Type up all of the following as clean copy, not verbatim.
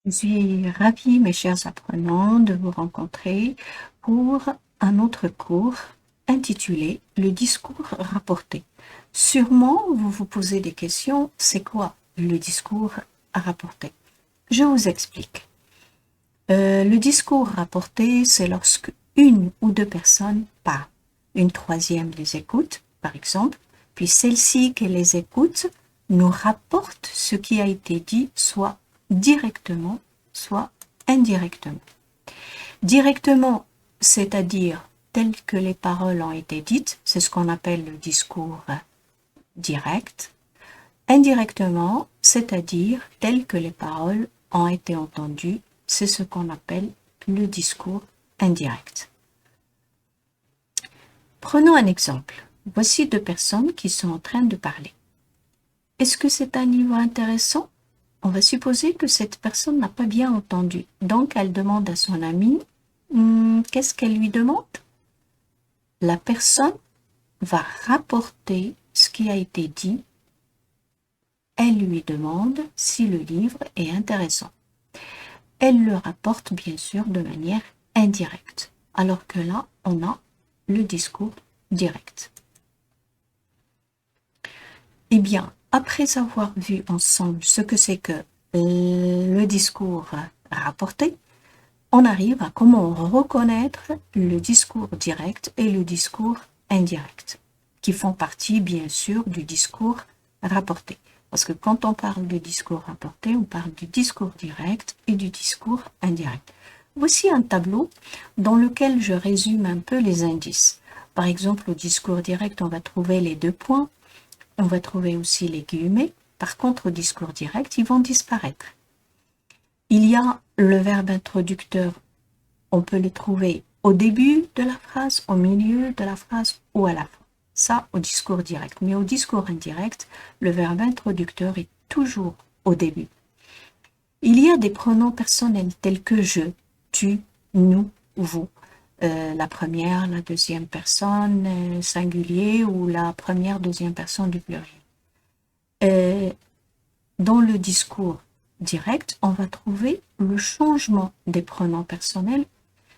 Je suis ravie, mes chers apprenants, de vous rencontrer pour un autre cours intitulé Le discours rapporté. Sûrement, vous vous posez des questions, c'est quoi le discours à rapporter? Je vous explique. Le discours rapporté, c'est lorsque une ou deux personnes parlent. Une troisième les écoute, par exemple, puis celle-ci qui les écoute nous rapporte ce qui a été dit, soit directement, soit indirectement. Directement, c'est-à-dire tel que les paroles ont été dites, c'est ce qu'on appelle le discours direct. Indirectement, c'est-à-dire tel que les paroles ont été entendues, c'est ce qu'on appelle le discours indirect. Prenons un exemple. Voici deux personnes qui sont en train de parler. Est-ce que c'est un livre intéressant? On va supposer que cette personne n'a pas bien entendu. Donc, elle demande à son ami, qu'est-ce qu'elle lui demande? La personne va rapporter ce qui a été dit. Elle lui demande si le livre est intéressant. Elle le rapporte bien sûr de manière indirecte, alors que là, on a le discours direct. Eh bien, après avoir vu ensemble ce que c'est que le discours rapporté, on arrive à comment reconnaître le discours direct et le discours indirect, qui font partie bien sûr du discours rapporté. Parce que quand on parle du discours rapporté, on parle du discours direct et du discours indirect. Voici un tableau dans lequel je résume un peu les indices. Par exemple, au discours direct, on va trouver les deux points, on va trouver aussi les guillemets. Par contre, au discours direct, ils vont disparaître. Il y a le verbe introducteur, on peut le trouver au début de la phrase, au milieu de la phrase ou à la fin. Ça, au discours direct. Mais au discours indirect, le verbe introducteur est toujours au début. Il y a des pronoms personnels tels que je, tu, nous, vous. La première, la deuxième personne singulier ou la première, deuxième personne du pluriel. Dans le discours direct, on va trouver le changement des pronoms personnels,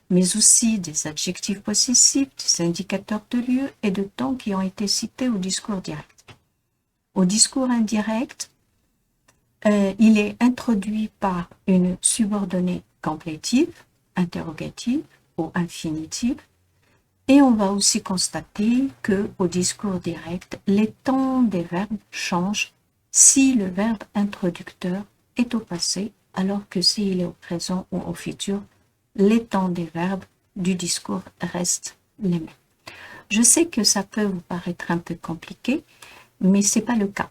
mais aussi des adjectifs possessifs, des indicateurs de lieu et de temps qui ont été cités au discours direct. Au discours indirect, il est introduit par une subordonnée complétive, interrogative ou infinitive, et on va aussi constater que au discours direct, les temps des verbes changent si le verbe introducteur est au passé, alors que s'il est au présent ou au futur, les temps des verbes du discours restent les mêmes. Je sais que ça peut vous paraître un peu compliqué, mais c'est pas le cas.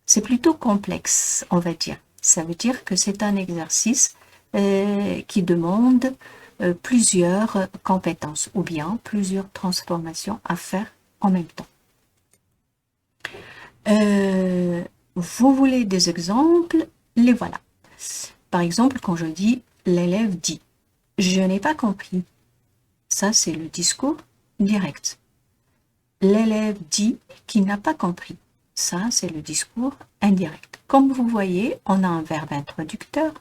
C'est plutôt complexe, on va dire. Ça veut dire que c'est un exercice qui demande plusieurs compétences ou bien plusieurs transformations à faire en même temps. Vous voulez des exemples? Les voilà. Par exemple, quand je dis l'élève dit, je n'ai pas compris. Ça, c'est le discours direct. L'élève dit qu'il n'a pas compris. Ça, c'est le discours indirect. Comme vous voyez, on a un verbe introducteur,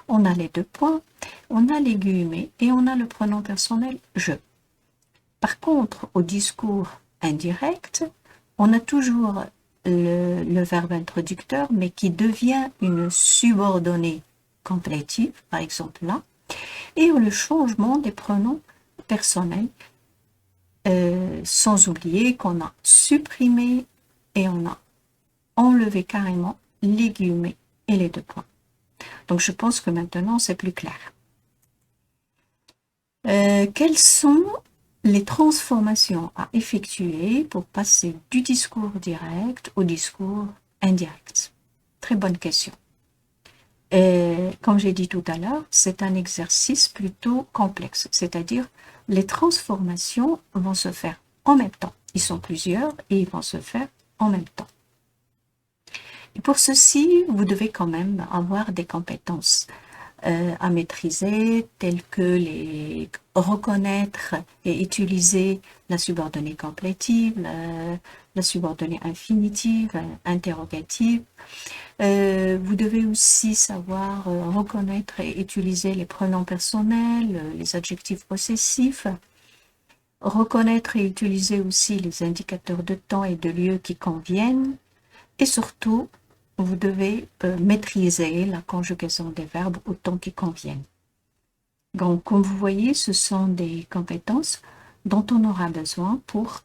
on a les deux points, on a les guillemets et on a le pronom personnel je. Par contre, au discours indirect, on a toujours le verbe introducteur, mais qui devient une subordonnée complétive, par exemple là, et le changement des pronoms personnels, sans oublier qu'on a supprimé et on a enlevé carrément les guillemets et les deux points. Donc je pense que maintenant c'est plus clair. Quelles sont les transformations à effectuer pour passer du discours direct au discours indirect? Très bonne question. Et comme j'ai dit tout à l'heure, c'est un exercice plutôt complexe, c'est-à-dire les transformations vont se faire en même temps. Ils sont plusieurs et ils vont se faire en même temps. Et pour ceci, vous devez quand même avoir des compétences à maîtriser, telles que reconnaître et utiliser la subordonnée complétive, la subordonnée infinitive, interrogative. Vous devez aussi savoir reconnaître et utiliser les pronoms personnels, les adjectifs possessifs, reconnaître et utiliser aussi les indicateurs de temps et de lieu qui conviennent, et surtout, vous devez maîtriser la conjugaison des verbes au temps qui conviennent. Donc, comme vous voyez, ce sont des compétences dont on aura besoin pour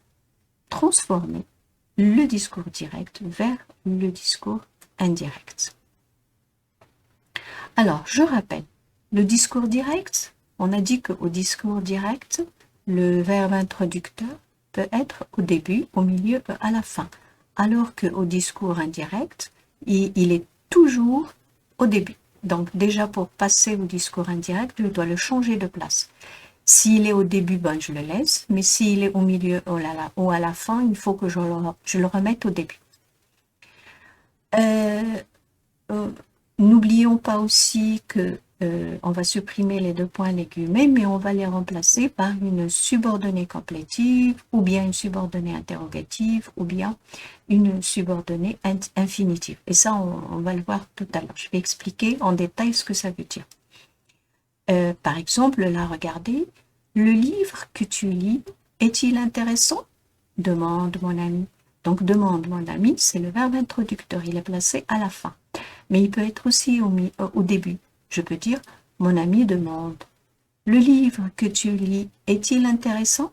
transformer le discours direct vers le discours indirect. Alors, je rappelle, le discours direct, on a dit qu'au discours direct, le verbe introducteur peut être au début, au milieu et à la fin, alors qu'au discours indirect, il est toujours au début. Donc déjà, pour passer au discours indirect, je dois le changer de place. S'il est au début, ben, je le laisse, mais s'il est au milieu ou à la fin, il faut que je le remette au début. N'oublions pas aussi que on va supprimer les deux points légumés, mais on va les remplacer par une subordonnée complétive, ou bien une subordonnée interrogative, ou bien une subordonnée infinitive. Et ça, on va le voir tout à l'heure. Je vais expliquer en détail ce que ça veut dire. Par exemple, là, regardez, le livre que tu lis, est-il intéressant? Demande mon ami. Donc, demande mon ami, c'est le verbe introducteur, il est placé à la fin. Mais il peut être aussi au début. Je peux dire, mon ami demande, le livre que tu lis, est-il intéressant?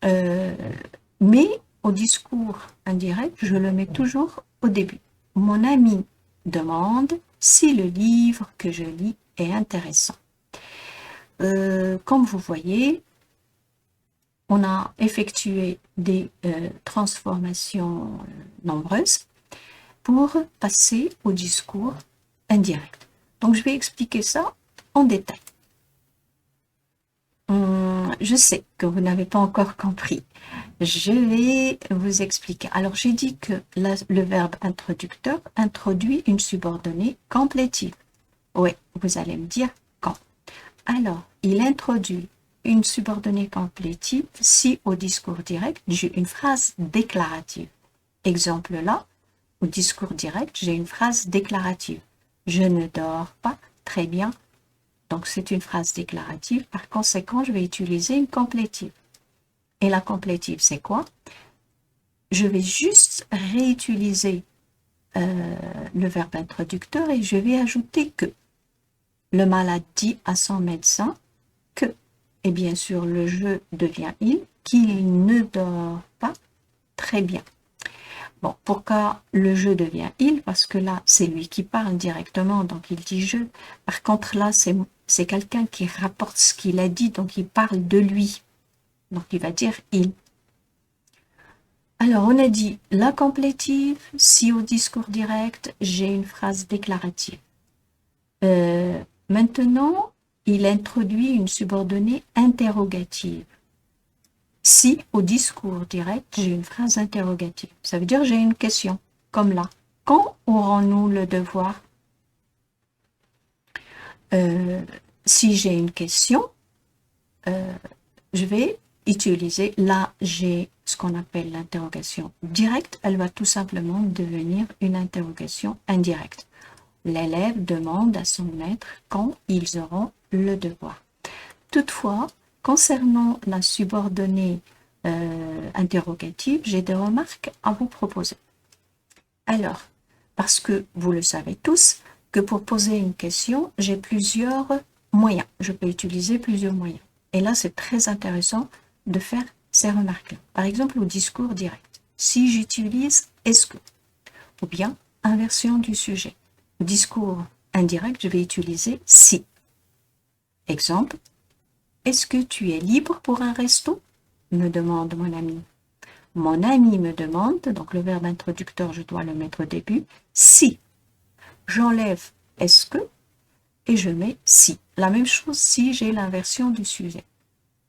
Mais au discours indirect, je le mets toujours au début. Mon ami demande si le livre que je lis est intéressant. Comme vous voyez, on a effectué des transformations nombreuses pour passer au discours indirect. Donc, je vais expliquer ça en détail. Je sais que vous n'avez pas encore compris. Je vais vous expliquer. Alors, j'ai dit que le verbe introducteur introduit une subordonnée complétive. Oui, vous allez me dire quand. Alors, il introduit une subordonnée complétive si au discours direct, j'ai une phrase déclarative. Exemple là, au discours direct, j'ai une phrase déclarative. Je ne dors pas très bien. Donc, c'est une phrase déclarative. Par conséquent, je vais utiliser une complétive. Et la complétive, c'est quoi? Je vais juste réutiliser le verbe introducteur et je vais ajouter que. Le malade dit à son médecin que, et bien sûr le je devient il, qu'il ne dort pas très bien. Bon, pourquoi le je devient il? Parce que là, c'est lui qui parle directement, donc il dit je. Par contre, là, c'est quelqu'un qui rapporte ce qu'il a dit, donc il parle de lui. Donc il va dire il. Alors, on a dit la complétive, si au discours direct, j'ai une phrase déclarative. Maintenant, il introduit une subordonnée interrogative. Si, au discours direct, j'ai une phrase interrogative, ça veut dire j'ai une question, comme là. Quand aurons-nous le devoir? Si j'ai une question, je vais utiliser, là j'ai ce qu'on appelle l'interrogation directe, elle va tout simplement devenir une interrogation indirecte. L'élève demande à son maître quand ils auront le devoir. Toutefois, concernant la subordonnée interrogative, j'ai des remarques à vous proposer. Alors, parce que vous le savez tous, que pour poser une question, j'ai plusieurs moyens. Je peux utiliser plusieurs moyens. Et là, c'est très intéressant de faire ces remarques-là. Par exemple, au discours direct. Si j'utilise est-ce que, ou bien inversion du sujet. Au discours indirect, je vais utiliser si. Exemple, est-ce que tu es libre pour un resto? Me demande mon ami. Mon ami me demande, donc le verbe introducteur, je dois le mettre au début, si. J'enlève est-ce que et je mets si. La même chose si j'ai l'inversion du sujet.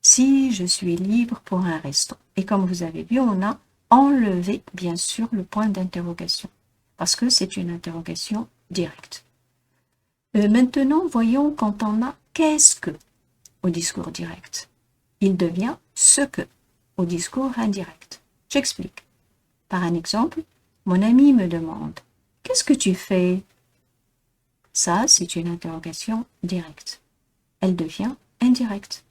Si je suis libre pour un resto. Et comme vous avez vu, on a enlevé, bien sûr, le point d'interrogation. Parce que c'est une interrogation directe. Maintenant, voyons quand on a qu'est-ce que au discours direct. Il devient ce que au discours indirect. J'explique. Par un exemple, mon ami me demande « Qu'est-ce que tu fais ?» Ça, c'est une interrogation directe. Elle devient indirecte.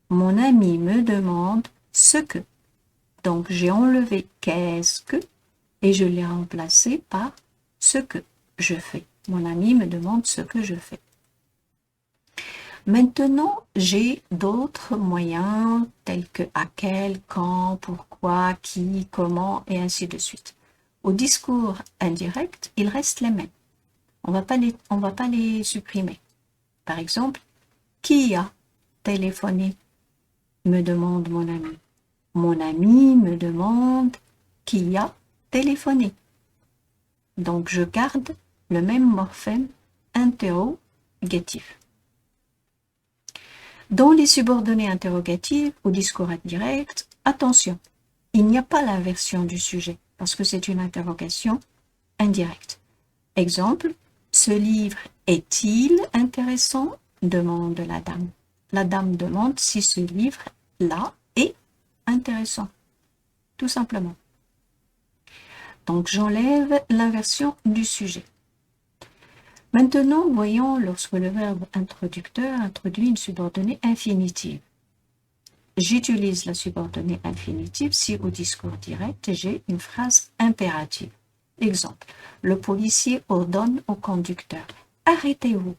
Mon ami me demande ce que. Donc, j'ai enlevé qu'est-ce que et je l'ai remplacé par ce que je fais. Mon ami me demande ce que je fais. Maintenant, j'ai d'autres moyens tels que à quel, quand, pourquoi, qui, comment et ainsi de suite. Au discours indirect, ils restent les mêmes. On va pas les supprimer. Par exemple, qui a téléphoné? Me demande mon ami. Mon ami me demande qui a téléphoné. Donc, je garde le même morphème interrogatif. Dans les subordonnées interrogatives ou discours indirect, attention, il n'y a pas l'inversion du sujet parce que c'est une interrogation indirecte. Exemple, ce livre est-il intéressant? Demande la dame. La dame demande si ce livre-là est intéressant, tout simplement. Donc, j'enlève l'inversion du sujet. Maintenant, voyons lorsque le verbe introducteur introduit une subordonnée infinitive. J'utilise la subordonnée infinitive si au discours direct, j'ai une phrase impérative. Exemple, le policier ordonne au conducteur « Arrêtez-vous ».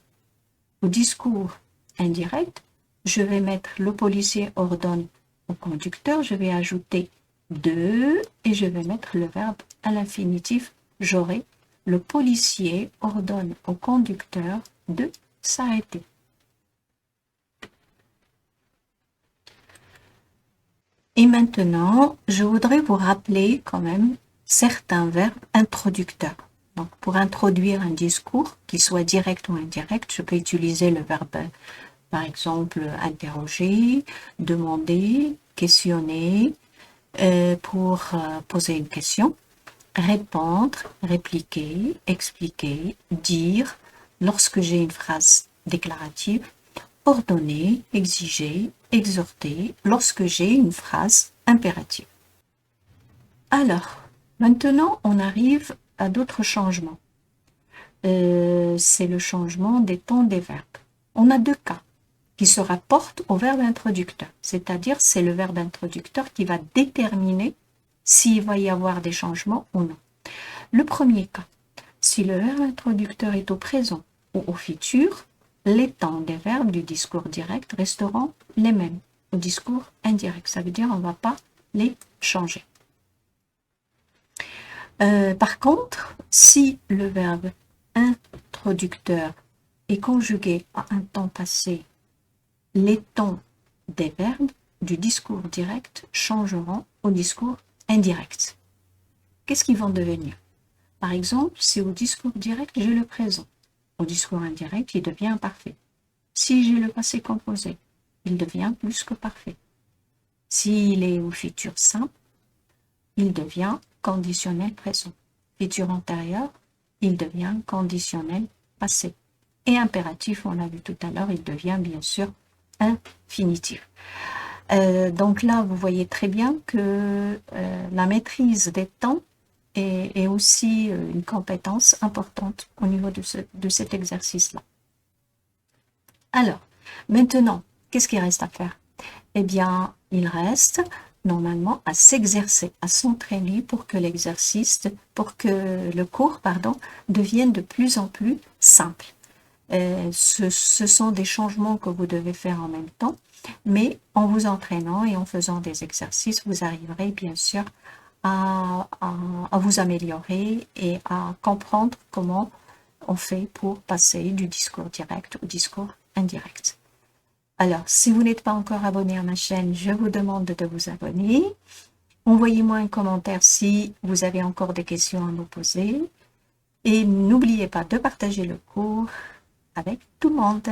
Au discours indirect, je vais mettre le policier ordonne au conducteur, je vais ajouter de et je vais mettre le verbe à l'infinitif. J'aurai le policier ordonne au conducteur de s'arrêter. Et maintenant, je voudrais vous rappeler quand même certains verbes introducteurs. Donc, pour introduire un discours, qu'il soit direct ou indirect, je peux utiliser le verbe, par exemple, interroger, demander, questionner, pour poser une question, répondre, répliquer, expliquer, dire, lorsque j'ai une phrase déclarative, ordonner, exiger, exhorter, lorsque j'ai une phrase impérative. Alors, maintenant, on arrive à d'autres changements. C'est le changement des temps des verbes. On a deux cas qui se rapportent au verbe introducteur, c'est-à-dire c'est le verbe introducteur qui va déterminer s'il va y avoir des changements ou non. Le premier cas, si le verbe introducteur est au présent ou au futur, les temps des verbes du discours direct resteront les mêmes. Au discours indirect, ça veut dire on ne va pas les changer. Par contre, si le verbe introducteur est conjugué à un temps passé, les temps des verbes du discours direct changeront au discours indirect. Qu'est-ce qu'ils vont devenir? Par exemple, si au discours direct, j'ai le présent. Au discours indirect, il devient imparfait. Si j'ai le passé composé, il devient plus que parfait. S'il est au futur simple, il devient conditionnel présent. Futur antérieur, il devient conditionnel passé. Et impératif, on l'a vu tout à l'heure, il devient bien sûr infinitif. Donc là, vous voyez très bien que la maîtrise des temps est aussi une compétence importante au niveau de cet exercice-là. Alors, maintenant, qu'est-ce qu'il reste à faire? Eh bien, il reste normalement à s'exercer, à s'entraîner pour que le cours, devienne de plus en plus simple. Ce sont des changements que vous devez faire en même temps, mais en vous entraînant et en faisant des exercices, vous arriverez bien sûr à vous améliorer et à comprendre comment on fait pour passer du discours direct au discours indirect. Alors, si vous n'êtes pas encore abonné à ma chaîne, je vous demande de vous abonner. Envoyez-moi un commentaire si vous avez encore des questions à me poser. Et n'oubliez pas de partager le cours avec tout le monde.